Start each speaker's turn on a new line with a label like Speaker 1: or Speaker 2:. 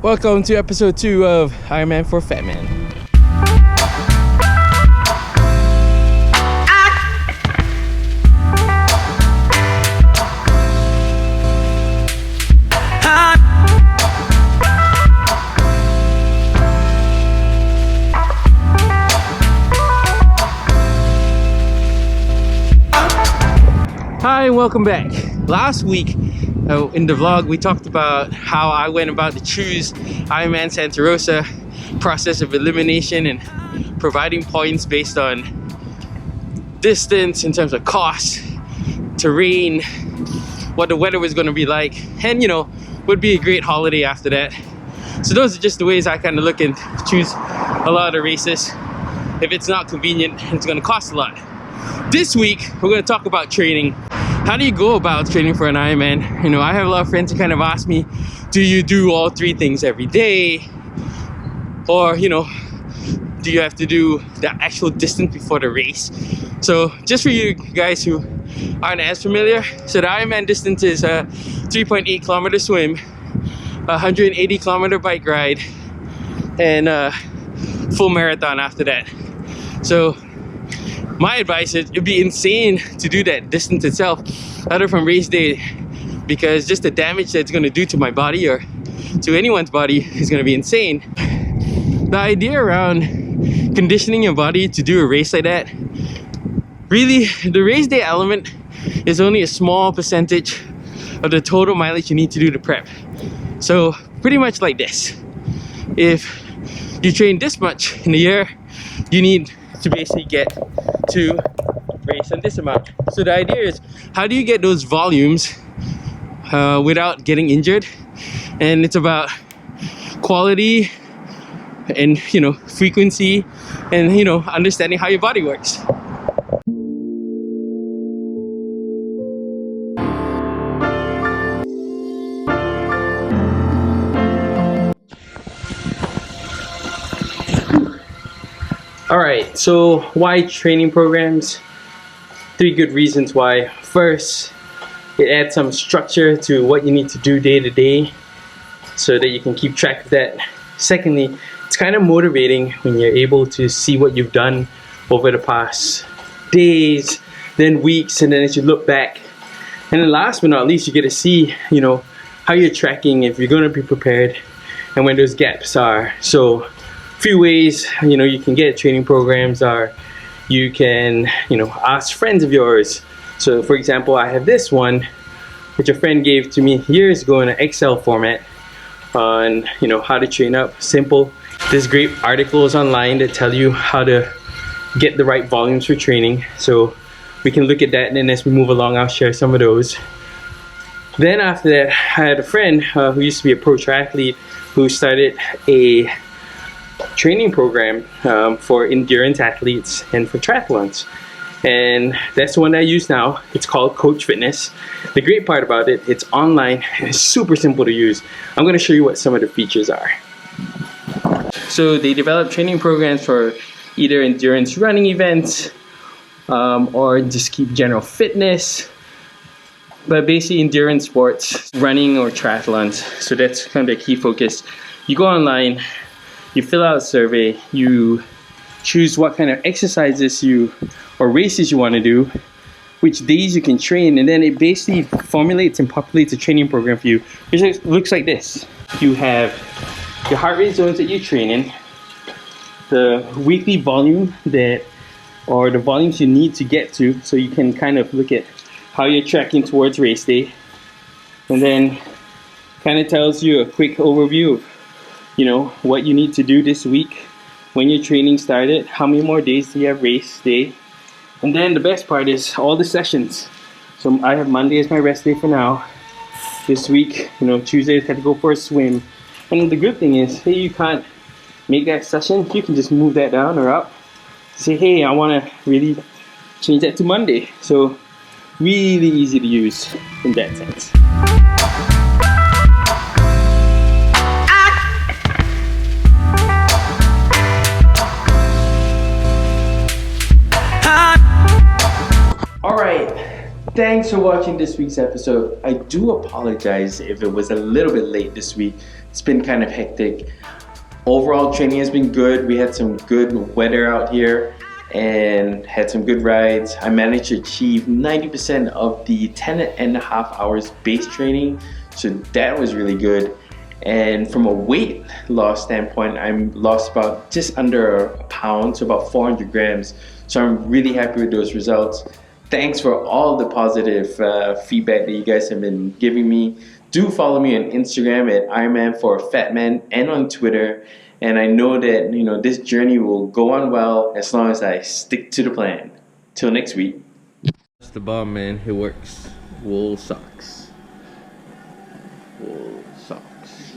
Speaker 1: Welcome to episode 2 of Ironman for Fat Man. Hi, and welcome back. Last week in the vlog we talked about how I went about to choose Ironman Santa Rosa, process of elimination and providing points based on distance in terms of cost, terrain, what the weather was going to be like, and would be a great holiday after that. So those are just the ways I kind of look and choose a lot of the races. If it's not convenient, it's going to cost a lot. This week we're going to talk about training. How do you go about training for an Ironman? I have a lot of friends who kind of ask me, do you do all 3 things every day? Or, do you have to do the actual distance before the race? So just for you guys who aren't as familiar, so the Ironman distance is a 3.8 kilometer swim, 180 kilometer bike ride, and a full marathon after that. So my advice is it'd be insane to do that distance itself other from race day, because just the damage that it's going to do to my body or to anyone's body is going to be insane. The idea around conditioning your body to do a race like that, really the race day element is only a small percentage of the total mileage you need to do the prep. So pretty much like this, if you train this much in a year, you need to basically get to race on this amount. So the idea is, how do you get those volumes without getting injured? And it's about quality and frequency and understanding how your body works. Alright, so why training programs? 3 good reasons why. First, it adds some structure to what you need to do day to day so that you can keep track of that. Secondly, it's kind of motivating when you're able to see what you've done over the past days, then weeks, and then as you look back. And then last but not least, you get to see, how you're tracking, if you're going to be prepared, and when those gaps are. So few ways you can get training programs are you can ask friends of yours. So for example, I have this one which a friend gave to me years ago in an Excel format on how to train up. Simple. There's great articles online that tell you how to get the right volumes for training, so we can look at that, and then as we move along I'll share some of those. Then after that, I had a friend who used to be a pro triathlete who started a training program for endurance athletes and for triathlons, and that's the one that I use now. It's called Coach Fitness. The great part about it, it's online and it's super simple to use. I'm going to show you what some of the features are. So they develop training programs for either endurance running events or just keep general fitness, but basically endurance sports, running or triathlons. So that's kind of the key focus. You go online, you fill out a survey, you choose what kind of exercises or races you want to do, which days you can train, and then it basically formulates and populates a training program for you. It looks like this. You have your heart rate zones that you train in, the weekly volume or the volumes you need to get to, so you can kind of look at how you're tracking towards race day, and then kind of tells you a quick overview of what you need to do this week, when your training started, how many more days do you have race day, and then the best part is all the sessions. So I have Monday as my rest day for now. This week, Tuesday I had to go for a swim, and the good thing is, hey, you can't make that session, you can just move that down or up. Say, hey, I want to really change that to Monday. So really easy to use in that sense. Thanks for watching this week's episode. I do apologize if it was a little bit late this week. It's been kind of hectic. Overall training has been good. We had some good weather out here and had some good rides. I managed to achieve 90% of the 10.5 hours base training, so that was really good. And from a weight loss standpoint, I'm lost about just under a pound, so about 400 grams. So I'm really happy with those results. Thanks for all the positive feedback that you guys have been giving me. Do follow me on Instagram at Ironman for a Fat Man and on Twitter. And I know that this journey will go on well as long as I stick to the plan. Till next week. That's the bomb, man. It works. Wool socks. Wool socks.